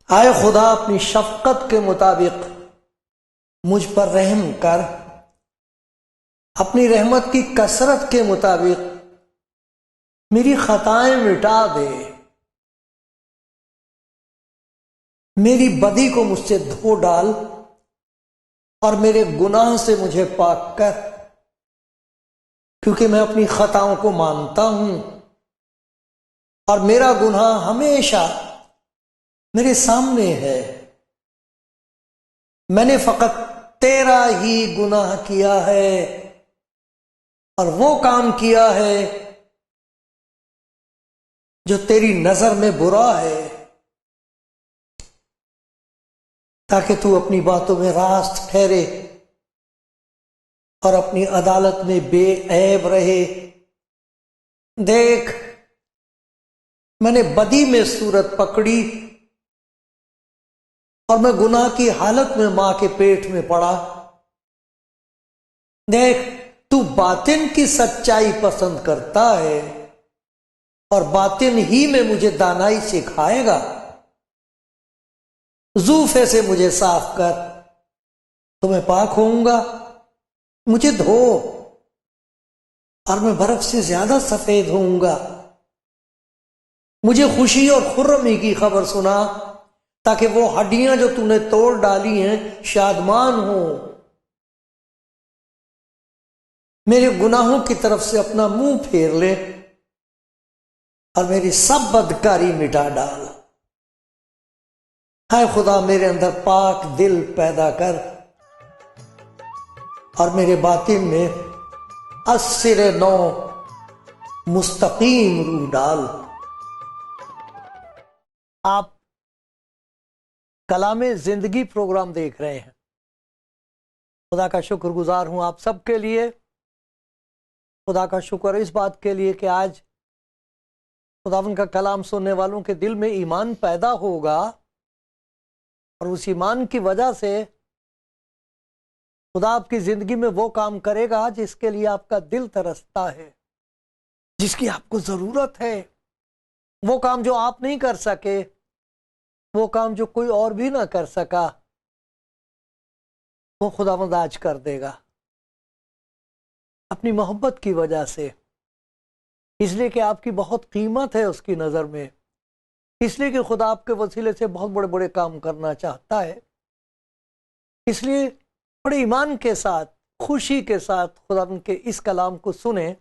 آئے خدا اپنی شفقت کے مطابق مجھ پر رحم کر، اپنی رحمت کی کثرت کے مطابق میری خطائیں مٹا دے، میری بدی کو مجھ سے دھو ڈال اور میرے گناہ سے مجھے پاک کر، کیونکہ میں اپنی خطاؤں کو مانتا ہوں اور میرا گناہ ہمیشہ میرے سامنے ہے۔ میں نے فقط تیرا ہی گناہ کیا ہے اور وہ کام کیا ہے جو تیری نظر میں برا ہے، تاکہ تو اپنی باتوں میں راست ٹھہرے اور اپنی عدالت میں بے عیب رہے۔ دیکھ، میں نے بدی میں صورت پکڑی اور میں گناہ کی حالت میں ماں کے پیٹ میں پڑا۔ دیکھ، تو باطن کی سچائی پسند کرتا ہے اور باطن ہی میں مجھے دانائی سکھائے گا۔ زوفے سے مجھے صاف کر تو میں پاک ہوں گا، مجھے دھو اور میں برف سے زیادہ سفید ہوں گا۔ مجھے خوشی اور خرمی کی خبر سنا، تاکہ وہ ہڈیاں جو تو نے توڑ ڈالی ہیں شادمان ہوں۔ میرے گناہوں کی طرف سے اپنا منہ پھیر لے اور میری سب بدکاری مٹا ڈال۔ اے خدا، میرے اندر پاک دل پیدا کر اور میرے باطن میں از سر نو مستقیم روح ڈال۔ آپ کلام زندگی پروگرام دیکھ رہے ہیں۔ خدا کا شکر گزار ہوں آپ سب کے لیے۔ خدا کا شکر اس بات کے لیے کہ آج خداوند کا کلام سننے والوں کے دل میں ایمان پیدا ہوگا اور اس ایمان کی وجہ سے خدا آپ کی زندگی میں وہ کام کرے گا جس کے لیے آپ کا دل ترستا ہے، جس کی آپ کو ضرورت ہے۔ وہ کام جو آپ نہیں کر سکے، وہ کام جو کوئی اور بھی نہ کر سکا، وہ خداوند آج کر دے گا اپنی محبت کی وجہ سے، اس لیے کہ آپ کی بہت قیمت ہے اس کی نظر میں، اس لیے کہ خدا آپ کے وسیلے سے بہت بڑے بڑے کام کرنا چاہتا ہے۔ اس لیے بڑے ایمان کے ساتھ، خوشی کے ساتھ خداوند کے اس کلام کو سنیں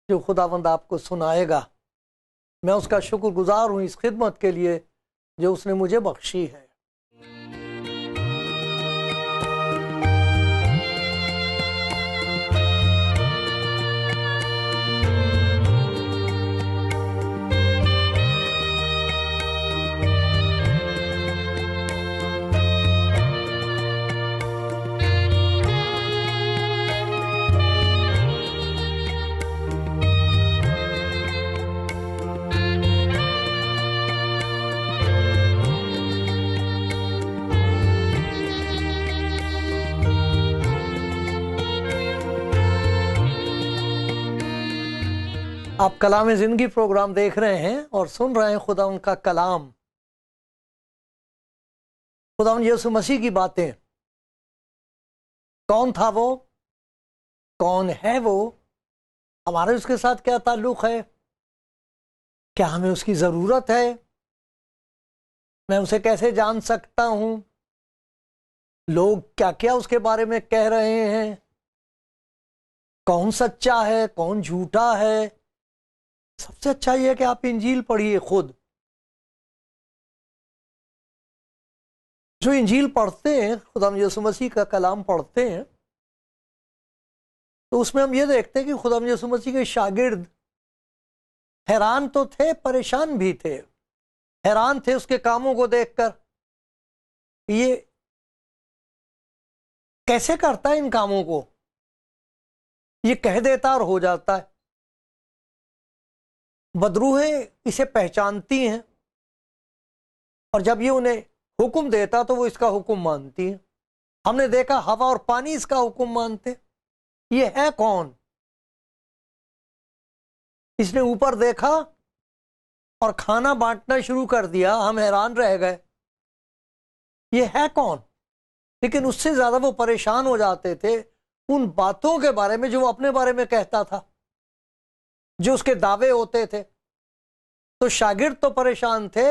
جو خداوند آپ کو سنائے گا۔ میں اس کا شکر گزار ہوں اس خدمت کے لیے جو اس نے مجھے بخشی ہے۔ آپ کلام زندگی پروگرام دیکھ رہے ہیں اور سن رہے ہیں خدا ان کا کلام، خدا یسوع مسیح کی باتیں۔ کون تھا وہ؟ کون ہے وہ؟ ہمارے اس کے ساتھ کیا تعلق ہے؟ کیا ہمیں اس کی ضرورت ہے؟ میں اسے کیسے جان سکتا ہوں؟ لوگ کیا کیا اس کے بارے میں کہہ رہے ہیں؟ کون سچا ہے، کون جھوٹا ہے؟ سب سے اچھا یہ ہے کہ آپ انجیل پڑھیے خود۔ جو انجیل پڑھتے ہیں، خدا یسوع مسیح کا کلام پڑھتے ہیں، تو اس میں ہم یہ دیکھتے ہیں کہ خدا یسوع مسیح کے شاگرد حیران تو تھے، پریشان بھی تھے۔ حیران تھے اس کے کاموں کو دیکھ کر، یہ کیسے کرتا ہے ان کاموں کو؟ یہ کہہ دیتا اور ہو جاتا ہے۔ بدروہیں اسے پہچانتی ہیں، اور جب یہ انہیں حکم دیتا تو وہ اس کا حکم مانتی ہیں۔ ہم نے دیکھا ہوا اور پانی اس کا حکم مانتے۔ یہ ہے کون؟ اس نے اوپر دیکھا اور کھانا بانٹنا شروع کر دیا، ہم حیران رہ گئے، یہ ہے کون؟ لیکن اس سے زیادہ وہ پریشان ہو جاتے تھے ان باتوں کے بارے میں جو وہ اپنے بارے میں کہتا تھا، جو اس کے دعوے ہوتے تھے۔ تو شاگرد تو پریشان تھے،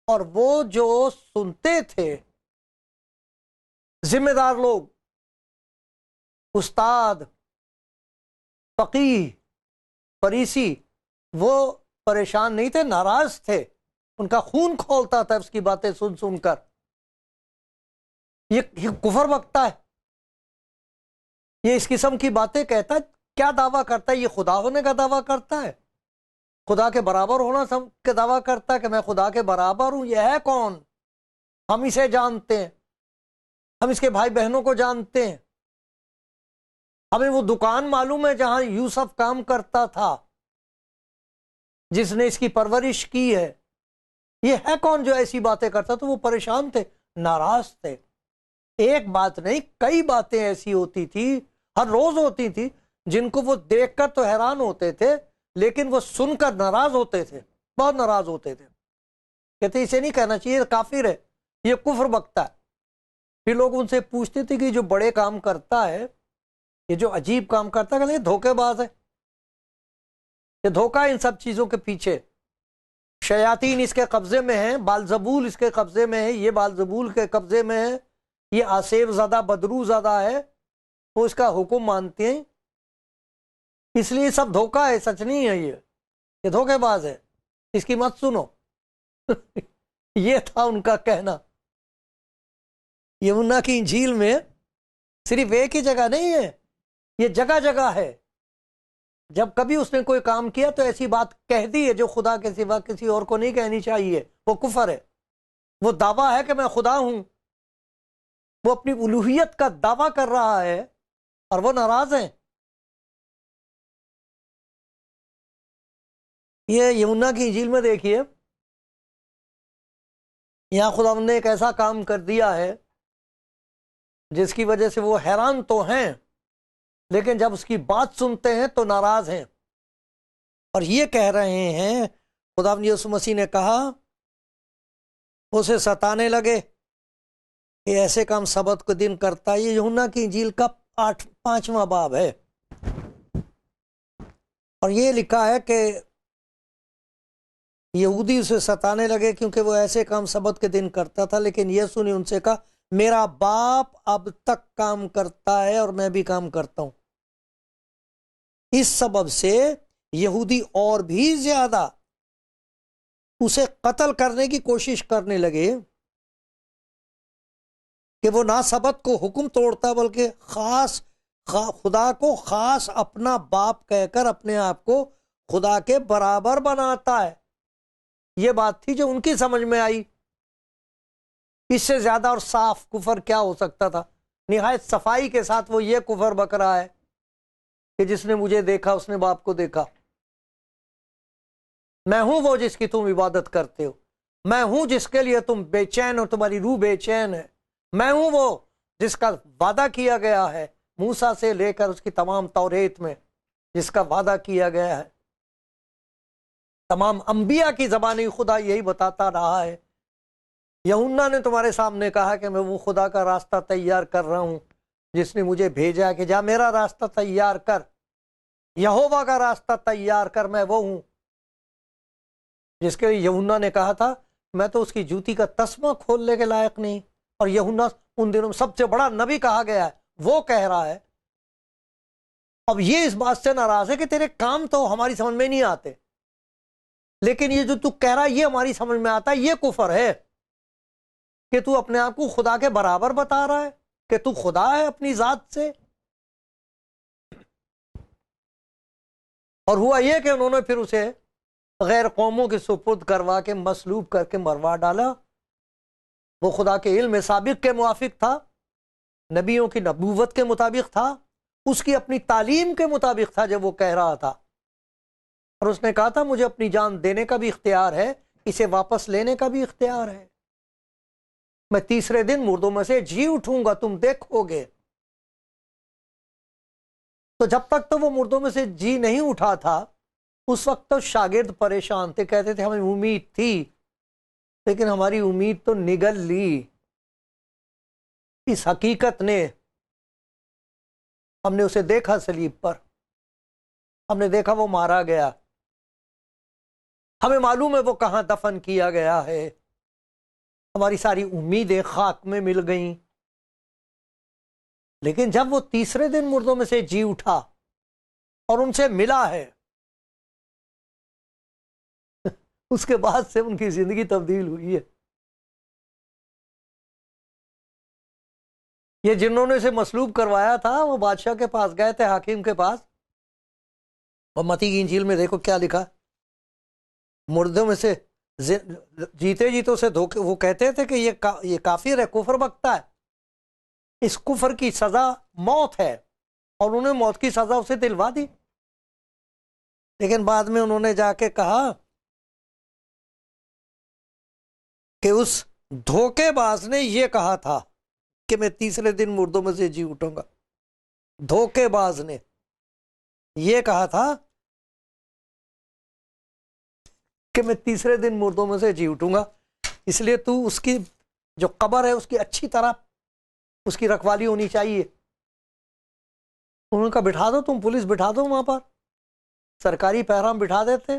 اور وہ جو سنتے تھے ذمہ دار لوگ، استاد، فقیہ، فریسی، وہ پریشان نہیں تھے، ناراض تھے۔ ان کا خون کھولتا تھا اس کی باتیں سن سن کر۔ یہ کفر بکتا ہے، یہ اس قسم کی باتیں کہتا ہے، کیا دعویٰ کرتا ہے؟ یہ خدا ہونے کا دعویٰ کرتا ہے، خدا کے برابر ہونا کا دعویٰ کرتا ہے کہ میں خدا کے برابر ہوں۔ یہ ہے کون؟ ہم اسے جانتے ہیں، ہم اس کے بھائی بہنوں کو جانتے ہیں، ہمیں وہ دکان معلوم ہے جہاں یوسف کام کرتا تھا، جس نے اس کی پرورش کی ہے۔ یہ ہے کون جو ایسی باتیں کرتا؟ تو وہ پریشان تھے، ناراض تھے۔ ایک بات نہیں، کئی باتیں ایسی ہوتی تھی، ہر روز ہوتی تھی، جن کو وہ دیکھ کر تو حیران ہوتے تھے، لیکن وہ سن کر ناراض ہوتے تھے، بہت ناراض ہوتے تھے۔ کہتے اسے نہیں کہنا چاہیے، کافر ہے، یہ کفر بکتا ہے۔ پھر لوگ ان سے پوچھتے تھے کہ جو بڑے کام کرتا ہے، یہ جو عجیب کام کرتا ہے، کہتے ہیں دھوکے باز ہے، یہ دھوکہ ان سب چیزوں کے پیچھے۔ شیاطین اس کے قبضے میں ہیں، بالزبول اس کے قبضے میں ہے، یہ بالزبول کے قبضے میں ہے، یہ آصف زدہ بدرو زدہ ہے، وہ اس کا حکم مانتے ہیں، اس لیے سب دھوکہ ہے، سچ نہیں ہے، یہ دھوکے باز ہے، اس کی مت سنو۔ یہ تھا ان کا کہنا۔ یوحنا کی انجیل میں صرف ایک ہی جگہ نہیں ہے، یہ جگہ جگہ ہے۔ جب کبھی اس نے کوئی کام کیا تو ایسی بات کہہ دی ہے جو خدا کے سوا کسی اور کو نہیں کہنی چاہیے، وہ کفر ہے۔ وہ دعویٰ ہے کہ میں خدا ہوں، وہ اپنی الوہیت کا دعویٰ کر رہا ہے، اور وہ ناراض ہیں۔ یہ یوحنا کی انجیل میں دیکھیے، یہاں خدا نے ایک ایسا کام کر دیا ہے جس کی وجہ سے وہ حیران تو ہیں، لیکن جب اس کی بات سنتے ہیں تو ناراض ہیں، اور یہ کہہ رہے ہیں، خدا یسوع مسیح نے کہا اسے ستانے لگے کہ ایسے کام سبت کے دن کرتا ہے۔ یہ یوحنا کی انجیل کا 5واں باب ہے، اور یہ لکھا ہے کہ یہودی اسے ستانے لگے کیونکہ وہ ایسے کام سبت کے دن کرتا تھا، لیکن یسوع نے ان سے کہا میرا باپ اب تک کام کرتا ہے اور میں بھی کام کرتا ہوں۔ اس سبب سے یہودی اور بھی زیادہ اسے قتل کرنے کی کوشش کرنے لگے کہ وہ نہ سبت کو حکم توڑتا بلکہ خدا کو خاص اپنا باپ کہہ کر اپنے آپ کو خدا کے برابر بناتا ہے۔ یہ بات تھی جو ان کی سمجھ میں آئی۔ اس سے زیادہ اور صاف کفر کیا ہو سکتا تھا؟ نہایت صفائی کے ساتھ وہ یہ کفر بک رہا ہے کہ جس نے مجھے دیکھا اس نے باپ کو دیکھا۔ میں ہوں وہ جس کی تم عبادت کرتے ہو، میں ہوں جس کے لیے تم بے چین ہو، تمہاری روح بے چین ہے، میں ہوں وہ جس کا وعدہ کیا گیا ہے موسیٰ سے لے کر اس کی تمام توریت میں، جس کا وعدہ کیا گیا ہے۔ تمام انبیاء کی زبانی خدا یہی بتاتا رہا ہے۔ یوحنا نے تمہارے سامنے کہا کہ میں وہ خدا کا راستہ تیار کر رہا ہوں جس نے مجھے بھیجا کہ جا میرا راستہ تیار کر، یہوہ کا راستہ تیار کر۔ میں وہ ہوں جس کے لیے یوحنا نے کہا تھا میں تو اس کی جوتی کا تسمہ کھولنے کے لائق نہیں، اور یوحنا ان دنوں میں سب سے بڑا نبی کہا گیا ہے، وہ کہہ رہا ہے۔ اب یہ اس بات سے ناراض ہے کہ تیرے کام تو ہماری سمجھ میں نہیں آتے، لیکن یہ جو تو کہہ رہا ہے یہ ہماری سمجھ میں آتا ہے۔ یہ کفر ہے کہ تو اپنے آپ کو خدا کے برابر بتا رہا ہے کہ تو خدا ہے اپنی ذات سے۔ اور ہوا یہ کہ انہوں نے پھر اسے غیر قوموں کے سپرد کروا کے مصلوب کر کے مروا ڈالا۔ وہ خدا کے علم سابق کے موافق تھا، نبیوں کی نبوت کے مطابق تھا، اس کی اپنی تعلیم کے مطابق تھا جب وہ کہہ رہا تھا، اور اس نے کہا تھا مجھے اپنی جان دینے کا بھی اختیار ہے، اسے واپس لینے کا بھی اختیار ہے، میں تیسرے دن مردوں میں سے جی اٹھوں گا، تم دیکھو گے۔ تو جب تک تو وہ مردوں میں سے جی نہیں اٹھا تھا، اس وقت تو شاگرد پریشان تھے، کہتے تھے ہمیں امید تھی لیکن ہماری امید تو نگل لی اس حقیقت نے۔ ہم نے اسے دیکھا صلیب پر، ہم نے دیکھا وہ مارا گیا، ہمیں معلوم ہے وہ کہاں دفن کیا گیا ہے، ہماری ساری امیدیں خاک میں مل گئیں۔ لیکن جب وہ تیسرے دن مردوں میں سے جی اٹھا اور ان سے ملا ہے، اس کے بعد سے ان کی زندگی تبدیل ہوئی ہے۔ یہ جنہوں نے اسے مصلوب کروایا تھا وہ بادشاہ کے پاس گئے تھے، حاکم کے پاس، اور متی کی انجیل میں دیکھو کیا لکھا، مردوں میں سے جیتے جی تو اسے دھوکے، وہ کہتے تھے کہ یہ کافر ہے، کفر بکتا ہے، اس کفر کی سزا موت ہے، اور انہوں نے موت کی سزا اسے دلوا دی۔ لیکن بعد میں انہوں نے جا کے کہا کہ اس دھوکے باز نے یہ کہا تھا کہ میں تیسرے دن مردوں میں سے جی اٹھوں گا۔ دھوکے باز نے یہ کہا تھا کہ میں تیسرے دن مردوں میں سے جی اٹھوں گا، اس لیے تو اس کی جو قبر ہے اس کی اچھی طرح اس کی رکھوالی ہونی چاہیے۔ انہوں نے کہا بٹھا دو، تم پولیس بٹھا دو، وہاں پر سرکاری پہرام بٹھا دیتے،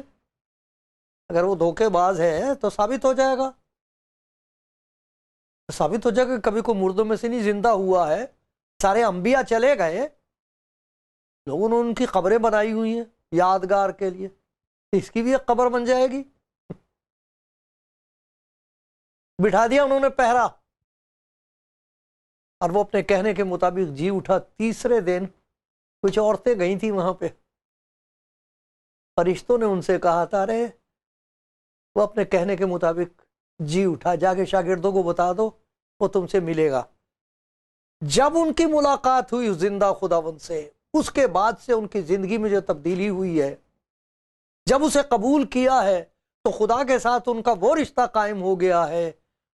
اگر وہ دھوکے باز ہے تو ثابت ہو جائے گا، ثابت ہو جائے گا کہ کبھی کوئی مردوں میں سے نہیں زندہ ہوا ہے، سارے انبیاء چلے گئے، لوگوں نے ان کی قبریں بنائی ہوئی ہیں یادگار کے لیے، اس کی بھی ایک قبر بن جائے گی۔ بٹھا دیا انہوں نے پہرا، اور وہ اپنے کہنے کے مطابق جی اٹھا۔ تیسرے دن کچھ عورتیں گئی تھیں وہاں پہ، فرشتوں نے ان سے کہا تھا رے وہ اپنے کہنے کے مطابق جی اٹھا، جا کے شاگردوں کو بتا دو وہ تم سے ملے گا۔ جب ان کی ملاقات ہوئی زندہ خداوند سے، اس کے بعد سے ان کی زندگی میں جو تبدیلی ہوئی ہے، جب اسے قبول کیا ہے تو خدا کے ساتھ ان کا وہ رشتہ قائم ہو گیا ہے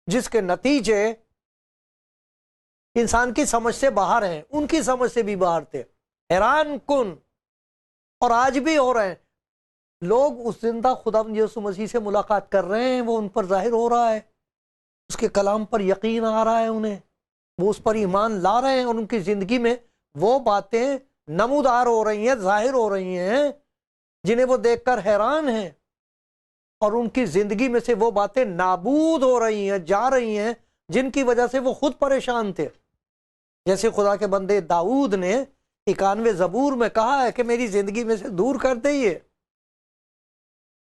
جس کے نتیجے انسان کی سمجھ سے باہر ہیں، ان کی سمجھ سے بھی باہر تھے، حیران کن، اور آج بھی ہو رہے ہیں۔ لوگ اس زندہ خداوند یسوع مسیح سے ملاقات کر رہے ہیں، وہ ان پر ظاہر ہو رہا ہے، اس کے کلام پر یقین آ رہا ہے انہیں، وہ اس پر ایمان لا رہے ہیں، اور ان کی زندگی میں وہ باتیں نمودار ہو رہی ہیں، ظاہر ہو رہی ہیں جنہیں وہ دیکھ کر حیران ہیں، اور ان کی زندگی میں سے وہ باتیں نابود ہو رہی ہیں، جا رہی ہیں، جن کی وجہ سے وہ خود پریشان تھے۔ جیسے خدا کے بندے داؤد نے 91 زبور میں کہا ہے کہ میری زندگی میں سے دور کر دے، یہ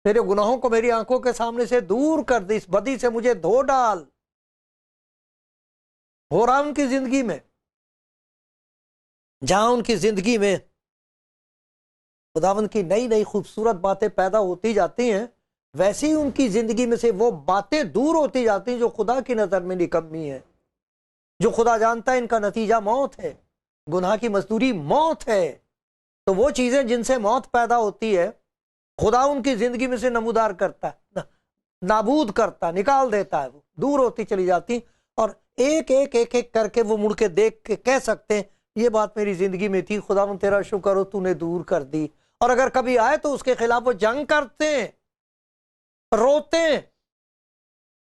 میرے گناہوں کو میری آنکھوں کے سامنے سے دور کر دے، اس بدی سے مجھے دھو ڈال۔ ہو رہا ان کی زندگی میں، جہاں ان کی زندگی میں خداوند کی نئی نئی خوبصورت باتیں پیدا ہوتی جاتی ہیں، ویسے ہی ان کی زندگی میں سے وہ باتیں دور ہوتی جاتی ہیں جو خدا کی نظر میں نکمی ہے، جو خدا جانتا ہے ان کا نتیجہ موت ہے، گناہ کی مزدوری موت ہے۔ تو وہ چیزیں جن سے موت پیدا ہوتی ہے خدا ان کی زندگی میں سے نمودار کرتا ہے، نابود کرتا، نکال دیتا ہے، وہ دور ہوتی چلی جاتی، اور ایک ایک ایک ایک کر کے وہ مڑ کے دیکھ کے کہہ سکتے ہیں یہ بات میری زندگی میں تھی، خداوند تیرا شکر ہو تو نے دور کر دی۔ اور اگر کبھی آئے تو اس کے خلاف وہ جنگ کرتے ہیں، روتے ہیں،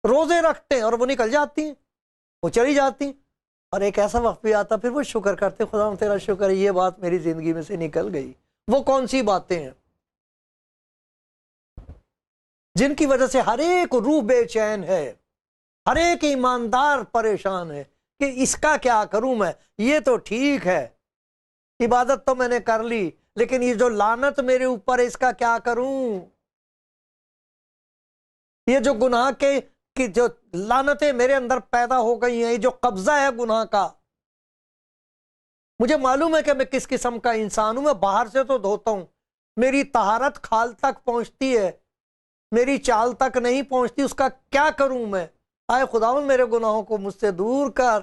روزے رکھتے ہیں، اور وہ نکل جاتی ہیں، وہ چلی جاتی ہیں، اور ایک ایسا وقت بھی آتا پھر وہ شکر کرتے، خداوند تیرا شکر ہے یہ بات میری زندگی میں سے نکل گئی۔ وہ کون سی باتیں ہیں جن کی وجہ سے ہر ایک روح بے چین ہے، ہر ایک ایماندار پریشان ہے کہ اس کا کیا کروں میں، یہ تو ٹھیک ہے، عبادت تو میں نے کر لی، لیکن یہ جو لعنت میرے اوپر ہے اس کا کیا کروں، یہ جو گناہ کی جو لعنتیں میرے اندر پیدا ہو گئی ہیں، یہ جو قبضہ ہے گناہ کا، مجھے معلوم ہے کہ میں کس قسم کا انسان ہوں، میں باہر سے تو دھوتا ہوں، میری طہارت کھال تک پہنچتی ہے، میری چال تک نہیں پہنچتی، اس کا کیا کروں میں؟ آئے خداوند میرے گناہوں کو مجھ سے دور کر،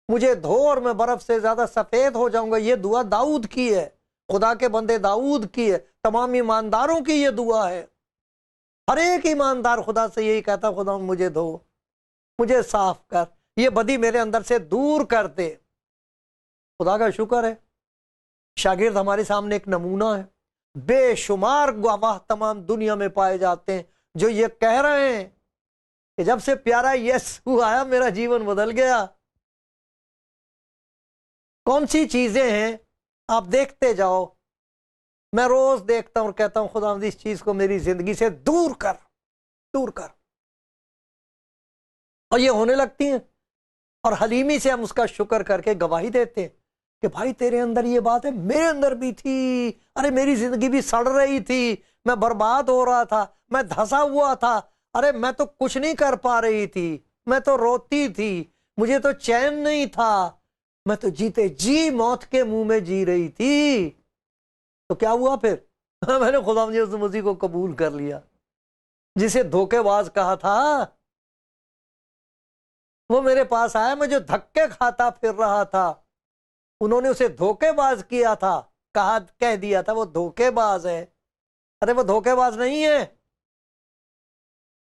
مجھے دھو اور میں برف سے زیادہ سفید ہو جاؤں گا۔ یہ دعا داؤد کی ہے، خدا کے بندے داؤد کی ہے، تمام ایمانداروں کی یہ دعا ہے۔ ہر ایک ایماندار خدا سے یہی کہتا، خدا مجھے دھو، مجھے صاف کر، یہ بدی میرے اندر سے دور کر دے۔ خدا کا شکر ہے، شاگرد ہمارے سامنے ایک نمونہ ہے۔ بے شمار گواہ تمام دنیا میں پائے جاتے ہیں جو یہ کہہ رہے ہیں کہ جب سے پیارا یسوع آیا میرا جیون بدل گیا۔ کون سی چیزیں ہیں؟ آپ دیکھتے جاؤ، میں روز دیکھتا ہوں اور کہتا ہوں خدا اس چیز کو میری زندگی سے دور کر، دور کر، اور یہ ہونے لگتی ہیں، اور حلیمی سے ہم اس کا شکر کر کے گواہی دیتے ہیں کہ بھائی تیرے اندر یہ بات ہے، میرے اندر بھی تھی، ارے میری زندگی بھی سڑ رہی تھی، میں برباد ہو رہا تھا، میں دھسا ہوا تھا، ارے میں تو کچھ نہیں کر پا رہی تھی، میں تو روتی تھی، مجھے تو چین نہیں تھا، میں تو جیتے جی موت کے منہ میں جی رہی تھی۔ تو کیا ہوا پھر؟ میں نے خدا یسوع مسیح کو قبول کر لیا۔ جسے دھوکے باز کہا تھا وہ میرے پاس آیا، میں جو دھکے کھاتا پھر رہا تھا، انہوں نے اسے دھوکے باز کیا تھا، کہہ دیا تھا وہ دھوکے باز ہے۔ ارے وہ دھوکے باز نہیں ہے،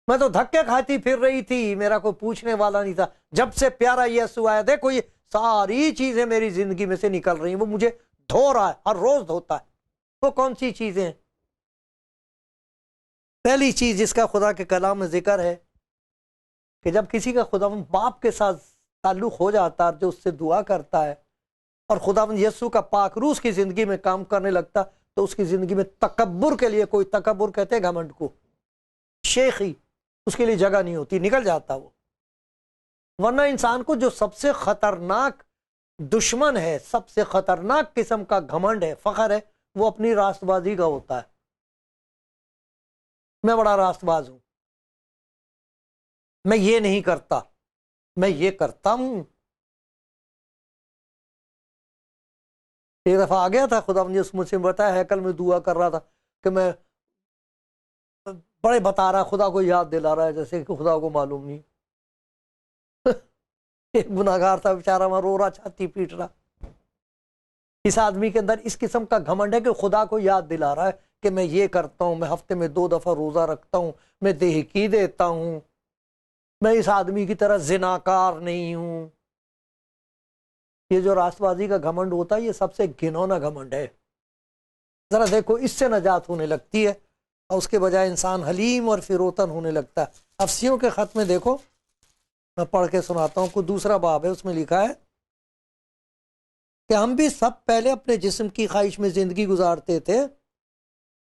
میں تو دھکے کھاتی پھر رہی تھی، میرا کوئی پوچھنے والا نہیں تھا۔ جب سے پیارا یسوع آیا، دیکھو یہ ساری چیزیں میری زندگی میں سے نکل رہی ہیں، وہ مجھے دھو رہا ہے، ہر روز دھوتا ہے۔ وہ کون سی چیزیں ہیں؟ پہلی چیز جس کا خدا کے کلام میں ذکر ہے کہ جب کسی کا خداوند باپ کے ساتھ تعلق ہو جاتا ہے، جو اس سے دعا کرتا ہے، اور خداوند یسوع کا پاک روح کی زندگی میں کام کرنے لگتا، تو اس کی زندگی میں تکبر کے لیے، کوئی تکبر کہتے ہیں گھمنڈ کو، شیخی، اس کے لیے جگہ نہیں ہوتی، نکل جاتا وہ۔ ورنہ انسان کو جو سب سے خطرناک دشمن ہے، سب سے خطرناک قسم کا گھمنڈ ہے، فخر ہے، وہ اپنی راست بازی کا ہوتا ہے۔ میں بڑا راست باز ہوں، میں یہ نہیں کرتا، میں یہ کرتا ہوں۔ ایک دفعہ آ گیا تھا، خدا نے مجھ سے بتایا، ہیکل میں دعا کر رہا تھا کہ میں بڑے بتا رہا، خدا کو یاد دلا رہا ہے جیسے کہ خدا کو معلوم نہیں۔ ایک گناہگار تھا بیچارہ، وہاں رو رہا، چھاتی پیٹ رہا۔ اس آدمی کے اندر اس قسم کا گھمنڈ ہے کہ خدا کو یاد دلا رہا ہے کہ میں یہ کرتا ہوں، میں ہفتے میں 2 دفعہ روزہ رکھتا ہوں، میں دیہکی دیتا ہوں، میں اس آدمی کی طرح زناکار نہیں ہوں۔ یہ جو راست بازی کا گھمنڈ ہوتا ہے، یہ سب سے گھنونا گھمنڈ ہے۔ ذرا دیکھو، اس سے نجات ہونے لگتی ہے، اور اس کے بجائے انسان حلیم اور فروتن ہونے لگتا ہے۔ افسیوں کے خط میں دیکھو، میں پڑھ کے سناتا ہوں، کوئی دوسرا باب ہے، اس میں لکھا ہے کہ ہم بھی سب پہلے اپنے جسم کی خواہش میں زندگی گزارتے تھے،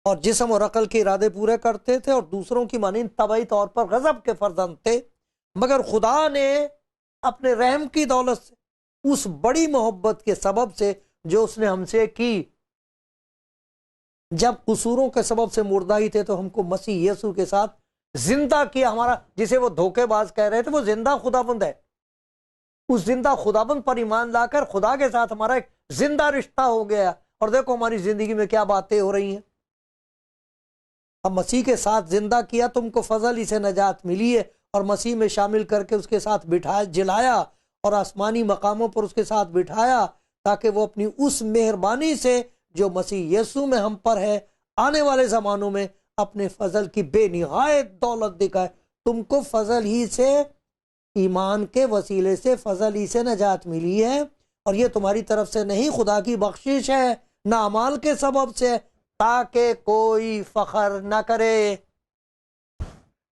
اور جسم اور عقل کے ارادے پورے کرتے تھے، اور دوسروں کی مانند طبعی طور پر غضب کے فرزند تھے۔ مگر خدا نے اپنے رحم کی دولت سے، اس بڑی محبت کے سبب سے جو اس نے ہم سے کی، جب قصوروں کے سبب سے مردہ ہی تھے تو ہم کو مسیح یسوع کے ساتھ زندہ کیا۔ ہمارا جسے وہ دھوکے باز کہہ رہے تھے، وہ زندہ خداوند ہے۔ اس زندہ خداوند پر ایمان لا کر خدا کے ساتھ ہمارا ایک زندہ رشتہ ہو گیا، اور دیکھو ہماری زندگی میں کیا باتیں ہو رہی ہیں۔ اب مسیح کے ساتھ زندہ کیا، تم کو فضل ہی سے نجات ملی ہے، اور مسیح میں شامل کر کے اس کے ساتھ جلایا، اور آسمانی مقاموں پر اس کے ساتھ بٹھایا، تاکہ وہ اپنی اس مہربانی سے جو مسیح یسوع میں ہم پر ہے، آنے والے زمانوں میں اپنے فضل کی بے نہایت دولت دکھائے۔ تم کو فضل ہی سے، ایمان کے وسیلے سے فضل ہی سے نجات ملی ہے، اور یہ تمہاری طرف سے نہیں، خدا کی بخشش ہے، نہ اعمال کے سبب سے، تاکہ کوئی فخر نہ کرے۔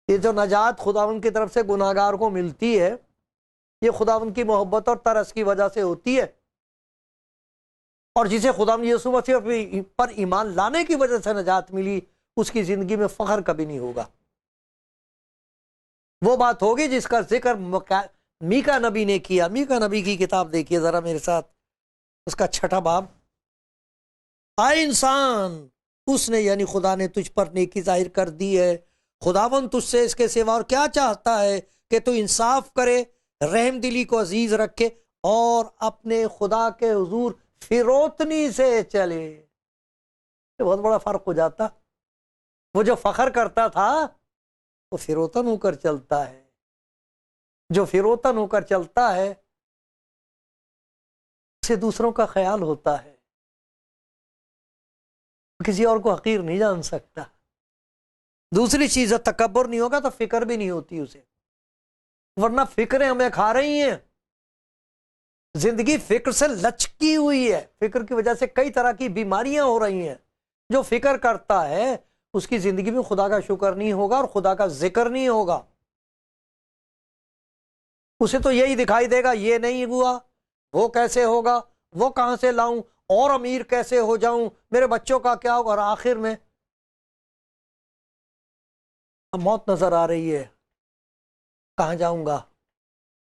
یہ جو نجات خداوند کی طرف سے گناہگار کو ملتی ہے، یہ خداوند کی محبت اور ترس کی وجہ سے ہوتی ہے، اور جسے خداوند یسوع مسیح پر ایمان لانے کی وجہ سے نجات ملی، اس کی زندگی میں فخر کبھی نہیں ہوگا۔ وہ بات ہوگی جس کا ذکر میکا نبی نے کیا۔ میکا نبی کی کتاب دیکھیے ذرا میرے ساتھ، اس کا 6 باب۔ آئے انسان، اس نے یعنی خدا نے تجھ پر نیکی ظاہر کر دی ہے، خداوند تجھ سے اس کے سوا اور کیا چاہتا ہے کہ تو انصاف کرے، رحم دلی کو عزیز رکھے، اور اپنے خدا کے حضور فروتنی سے چلے۔ یہ بہت بڑا فرق ہو جاتا۔ وہ جو فخر کرتا تھا وہ فروتن ہو کر چلتا ہے، جو فروتن ہو کر چلتا ہے اسے دوسروں کا خیال ہوتا ہے، کسی اور کو حقیر نہیں جان سکتا۔ دوسری چیز ہے تکبر نہیں ہوگا تو فکر بھی نہیں ہوتی اسے، ورنہ فکریں ہمیں کھا رہی ہیں۔ زندگی فکر سے لچکی ہوئی ہے، فکر کی وجہ سے کئی طرح کی بیماریاں ہو رہی ہیں۔ جو فکر کرتا ہے اس کی زندگی میں خدا کا شکر نہیں ہوگا اور خدا کا ذکر نہیں ہوگا۔ اسے تو یہی دکھائی دے گا یہ نہیں ہوا، وہ کیسے ہوگا، وہ کہاں سے لاؤں، اور امیر کیسے ہو جاؤں، میرے بچوں کا کیا ہوگا، اور آخر میں اب موت نظر آ رہی ہے، کہاں جاؤں گا،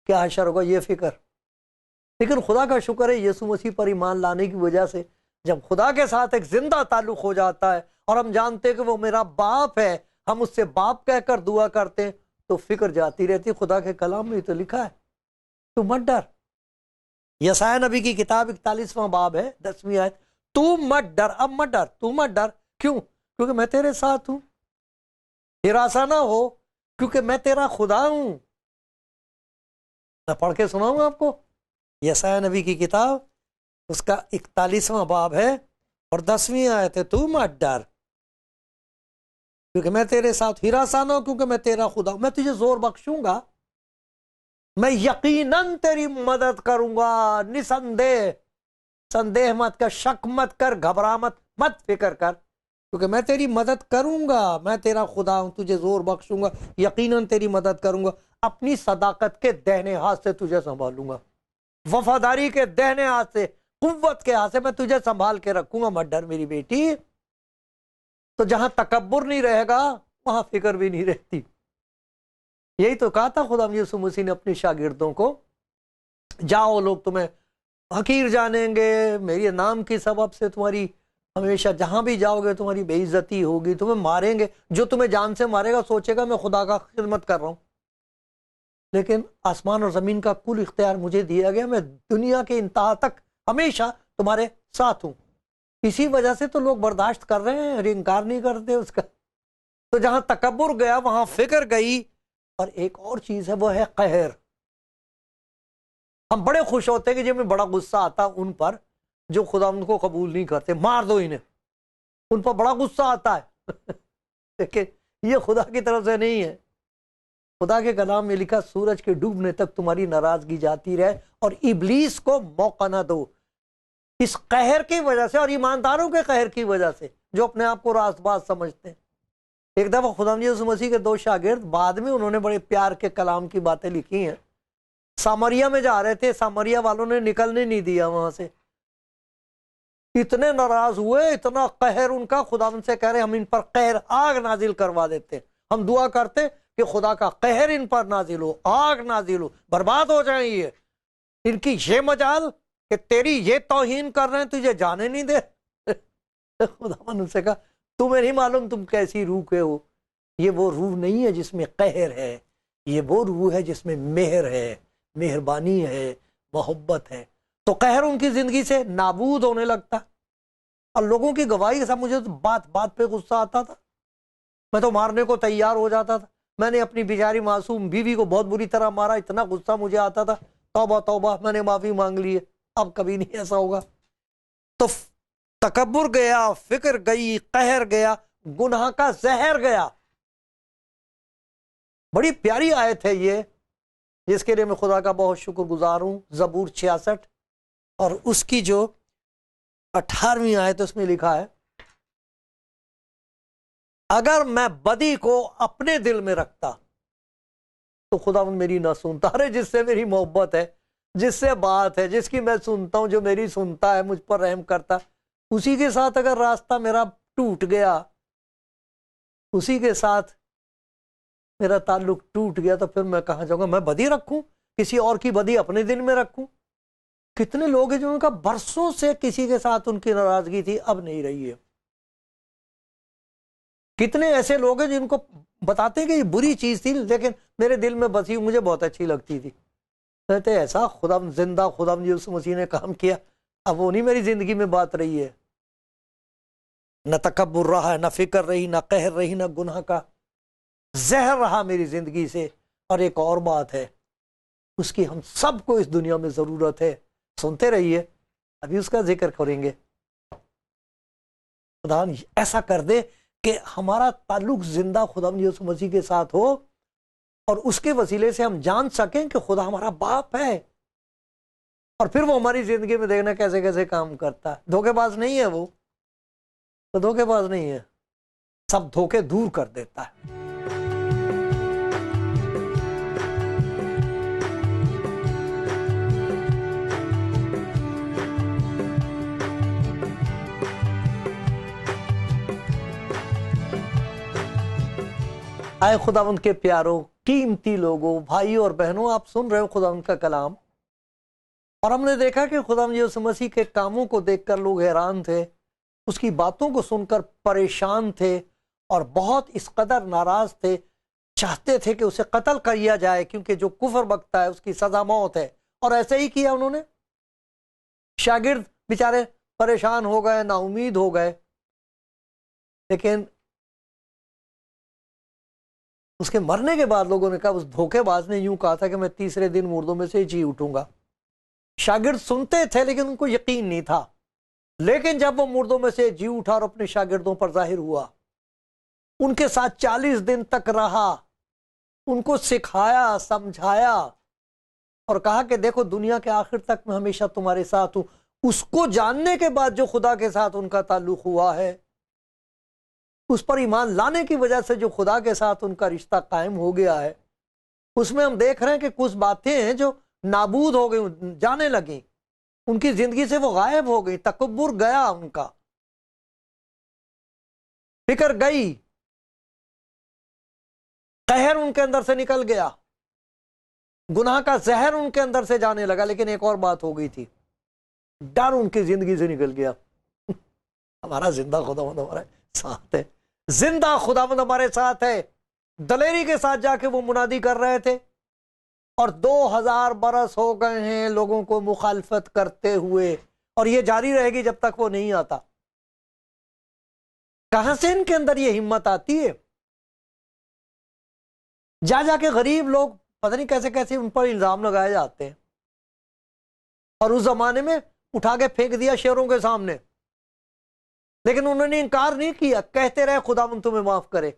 کیا حشر ہوگا، یہ فکر۔ لیکن خدا کا شکر ہے یسوع مسیح پر ایمان لانے کی وجہ سے جب خدا کے ساتھ ایک زندہ تعلق ہو جاتا ہے اور ہم جانتے ہیں کہ وہ میرا باپ ہے، ہم اس سے باپ کہہ کر دعا کرتے ہیں، تو فکر جاتی رہتی۔ خدا کے کلام میں تو لکھا ہے تو مت ڈر۔ یسایہ نبی کی کتاب 41واں باب ہے 10ویں آیت، تو مت ڈر، اب مت ڈر، تو مت ڈر، کیوں؟ کیونکہ میں تیرے ساتھ ہوں۔ ہراساں نہ ہو کیونکہ میں تیرا خدا ہوں۔ میں پڑھ کے سناؤں آپ کو یسایہ نبی کی کتاب، اس کا 41واں باب ہے اور 10ویں آیت ہے، تو مت ڈر کیونکہ میں تیرے ساتھ، ہراساں نہ ہو کیونکہ میں تیرا خدا ہوں، میں تجھے زور بخشوں گا، میں یقیناً تیری مدد کروں گا، نسندہ، سندیہ مت کر، شک مت کر، گھبرا مت فکر کر، کیونکہ میں تیری مدد کروں گا، میں تیرا خدا ہوں، تجھے زور بخشوں گا، یقیناً تیری مدد کروں گا، اپنی صداقت کے دہنے ہاتھ سے تجھے سنبھالوں گا، وفاداری کے دہنے ہاتھ سے، قوت کے ہاتھ سے میں تجھے سنبھال کے رکھوں گا، مت ڈر میری بیٹی۔ تو جہاں تکبر نہیں رہے گا وہاں فکر بھی نہیں رہتی۔ یہی تو کہا تھا خدا یسوع مسیح نے اپنے شاگردوں کو، جاؤ لوگ تمہیں حقیر جانیں گے، میرے نام کی سبب سے تمہاری ہمیشہ جہاں بھی جاؤ گے تمہاری بے عزتی ہوگی، تمہیں ماریں گے، جو تمہیں جان سے مارے گا سوچے گا میں خدا کا خدمت کر رہا ہوں، لیکن آسمان اور زمین کا کل اختیار مجھے دیا گیا، میں دنیا کے انتہا تک ہمیشہ تمہارے ساتھ ہوں۔ اسی وجہ سے تو لوگ برداشت کر رہے ہیں اور انکار نہیں کرتے اس کا۔ تو جہاں تکبر گیا وہاں فکر گئی، اور ایک اور چیز ہے وہ ہے قہر۔ ہم بڑے خوش ہوتے ہیں کہ جب ہمیں بڑا غصہ آتا ان پر جو خدا ان کو قبول نہیں کرتے، مار دو انہیں، ان پر بڑا غصہ آتا ہے لیکن یہ خدا کی طرف سے نہیں ہے۔ خدا کے کلام میں لکھا سورج کے ڈوبنے تک تمہاری ناراضگی جاتی رہے اور ابلیس کو موقع نہ دو۔ اس قہر کی وجہ سے اور ایمانداروں کے قہر کی وجہ سے جو اپنے آپ کو راست باز سمجھتے ہیں۔ ایک دفعہ خدا یسوع مسیح کے 2 شاگرد، بعد میں انہوں نے بڑے پیار کے کلام کی باتیں لکھی ہیں، سامریا میں جا رہے تھے، سامریا والوں نے نکلنے نہیں دیا وہاں سے، اتنے ناراض ہوئے، اتنا قہر ان کا، خدا ان سے کہہ رہے ہم ان پر قہر آگ نازل کروا دیتے، ہم دعا کرتے کہ خدا کا قہر ان پر نازل ہو، آگ نازل ہو، برباد ہو جائیں یہ، ان کی یہ مجال کہ تیری یہ توہین کر رہے ہیں تجھے جانے نہیں دے۔ خدا ان سے کہا تمہیں نہیں معلوم تم کیسی روح کے ہو، یہ وہ روح نہیں ہے جس میں قہر ہے، یہ وہ روح ہے جس میں مہر ہے، مہربانی ہے، محبت ہے۔ تو قہر ان کی زندگی سے نابود ہونے لگتا، اور لوگوں کی گواہی کے ساتھ مجھے تو بات بات پہ غصہ آتا تھا، میں تو مارنے کو تیار ہو جاتا تھا، میں نے اپنی بیچاری معصوم بیوی کو بہت بری طرح مارا، اتنا غصہ مجھے آتا تھا، توبہ توبہ میں نے معافی مانگ لی ہے، اب کبھی نہیں ایسا ہوگا۔ تو تکبر گیا، فکر گئی، قہر گیا، گناہ کا زہر گیا۔ بڑی پیاری آیت ہے یہ، جس کے لیے میں خدا کا بہت شکر گزار ہوں، زبور 66 اور اس کی جو 18ویں آیت اس میں لکھا ہے، اگر میں بدی کو اپنے دل میں رکھتا تو خدا میری نہ سنتا۔ ارے جس سے میری محبت ہے، جس سے بات ہے، جس کی میں سنتا ہوں، جو میری سنتا ہے، مجھ پر رحم کرتا، اسی کے ساتھ اگر راستہ میرا ٹوٹ گیا، اسی کے ساتھ میرا تعلق ٹوٹ گیا، تو پھر میں کہاں جاؤں گا؟ میں بدی رکھوں، کسی اور کی بدی اپنے دل میں رکھوں؟ کتنے لوگ ہیں جو ان کا برسوں سے کسی کے ساتھ ان کی ناراضگی تھی، اب نہیں رہی ہے۔ کتنے ایسے لوگ ہیں جن کو بتاتے ہیں کہ یہ بری چیز تھی لیکن میرے دل میں بسی، مجھے بہت اچھی لگتی تھی، کہتے ایسا خدا زندہ خدا یسوع مسیح نے کام کیا، اب وہ نہیں میری زندگی میں بات رہی ہے۔ نہ تکبر رہا ہے، نہ فکر رہی، نہ قہر رہی، نہ گناہ کا زہر رہا میری زندگی سے۔ اور ایک اور بات ہے، اس کی ہم سب کو اس دنیا میں ضرورت ہے. سنتے رہیے، ابھی اس کا ذکر کریں گے. خدا ایسا کر دے کہ ہمارا تعلق زندہ خدا یسوع مسیح کے ساتھ ہو، اور اس کے وسیلے سے ہم جان سکیں کہ خدا ہمارا باپ ہے، اور پھر وہ ہماری زندگی میں دیکھنا کیسے کیسے کام کرتا ہے. دھوکے باز نہیں ہے وہ دھوکے باز نہیں ہے، سب دھوکے دور کر دیتا ہے. آئے خداوند کے پیاروں، قیمتی لوگوں، بھائیوں اور بہنوں، آپ سن رہے ہو خداوند کا کلام، اور ہم نے دیکھا کہ خداوند یسوع مسیح کے کاموں کو دیکھ کر لوگ حیران تھے، اس کی باتوں کو سن کر پریشان تھے، اور بہت اس قدر ناراض تھے، چاہتے تھے کہ اسے قتل کیا جائے، کیونکہ جو کفر بکتا ہے اس کی سزا موت ہے. اور ایسے ہی کیا انہوں نے. شاگرد بیچارے پریشان ہو گئے، نا امید ہو گئے. لیکن اس کے مرنے کے بعد لوگوں نے کہا، اس دھوکے باز نے یوں کہا تھا کہ میں تیسرے دن مردوں میں سے جی اٹھوں گا. شاگرد سنتے تھے لیکن ان کو یقین نہیں تھا. لیکن جب وہ مردوں میں سے جی اٹھا اور اپنے شاگردوں پر ظاہر ہوا، ان کے ساتھ 40 دن تک رہا، ان کو سکھایا، سمجھایا، اور کہا کہ دیکھو دنیا کے آخر تک میں ہمیشہ تمہارے ساتھ ہوں. اس کو جاننے کے بعد جو خدا کے ساتھ ان کا تعلق ہوا ہے، اس پر ایمان لانے کی وجہ سے جو خدا کے ساتھ ان کا رشتہ قائم ہو گیا ہے، اس میں ہم دیکھ رہے ہیں کہ کچھ باتیں ہیں جو نابود ہو گئی، جانے لگیں، ان کی زندگی سے وہ غائب ہو گئی. تکبر گیا، ان کا فکر گئی، قہر ان کے اندر سے نکل گیا، گناہ کا زہر ان کے اندر سے جانے لگا. لیکن ایک اور بات ہو گئی تھی، ڈر ان کی زندگی سے نکل گیا. ہمارا زندہ خداوند ہمارے ساتھ ہے، زندہ خداوند ہمارے ساتھ ہے. دلیری کے ساتھ جا کے وہ منادی کر رہے تھے، اور 2000 برس ہو گئے ہیں لوگوں کو مخالفت کرتے ہوئے، اور یہ جاری رہے گی جب تک وہ نہیں آتا. کہاں سے ان کے اندر یہ ہمت آتی ہے؟ جا جا کے غریب لوگ پتہ نہیں کیسے کیسے ان پر الزام لگائے جاتے ہیں، اور اس زمانے میں اٹھا کے پھینک دیا شیروں کے سامنے. لیکن انہوں نے انکار نہیں کیا، کہتے رہے خداوند تمہیں معاف کرے،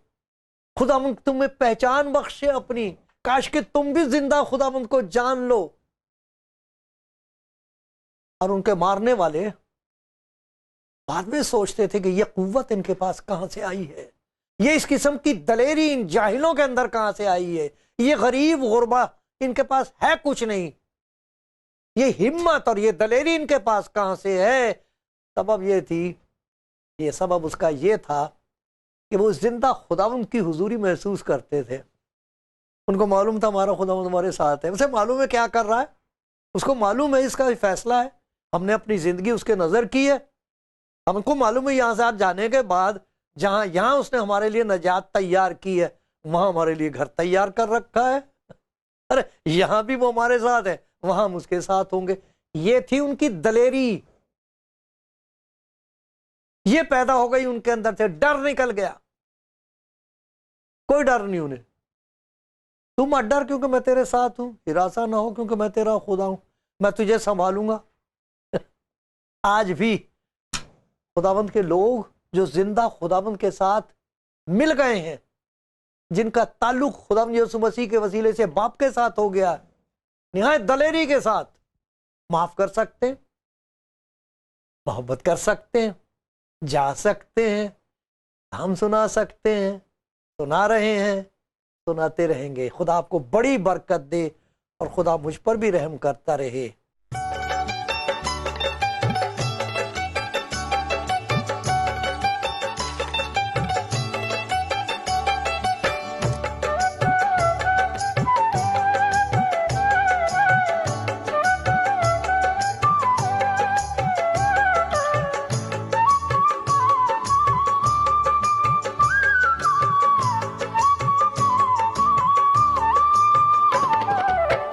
خداوند تمہیں پہچان بخشے اپنی، کاش کہ تم بھی زندہ خداوند کو جان لو. اور ان کے مارنے والے بعد میں سوچتے تھے کہ یہ قوت ان کے پاس کہاں سے آئی ہے، یہ اس قسم کی دلیری ان جاہلوں کے اندر کہاں سے آئی ہے، یہ غریب غربا ان کے پاس ہے کچھ نہیں، یہ ہمت اور یہ دلیری ان کے پاس کہاں سے ہے؟ سبب یہ تھی، یہ سبب اس کا یہ تھا کہ وہ زندہ خداوند کی حضوری محسوس کرتے تھے. ان کو معلوم تھا ہمارا خداوند ہمارے ساتھ ہے. اسے معلوم ہے کیا کر رہا ہے، اس کو معلوم ہے اس کا فیصلہ ہے. ہم نے اپنی زندگی اس کے نظر کی ہے، ہم کو معلوم ہے یہاں سے آج جانے کے بعد جہاں یہاں اس نے ہمارے لیے نجات تیار کی ہے، وہاں ہمارے لیے گھر تیار کر رکھا ہے. ارے یہاں بھی وہ ہمارے ساتھ ہے، وہاں ہم اس کے ساتھ ہوں گے. یہ تھی ان کی دلیری، یہ پیدا ہو گئی ان کے اندر سے. ڈر نکل گیا، کوئی ڈر نہیں انہیں. تم مت ڈر کیونکہ میں تیرے ساتھ ہوں، ہراساں نہ ہو کیونکہ میں تیرا خدا ہوں، میں تجھے سنبھالوں گا. آج بھی خداوند کے لوگ جو زندہ خداوند کے ساتھ مل گئے ہیں، جن کا تعلق خداوند یسوع مسیح کے وسیلے سے باپ کے ساتھ ہو گیا، نہایت دلیری کے ساتھ معاف کر سکتے ہیں، محبت کر سکتے ہیں، جا سکتے ہیں، ہم سنا سکتے ہیں، سنا رہے ہیں، سناتے رہیں گے. خدا آپ کو بڑی برکت دے، اور خدا مجھ پر بھی رحم کرتا رہے.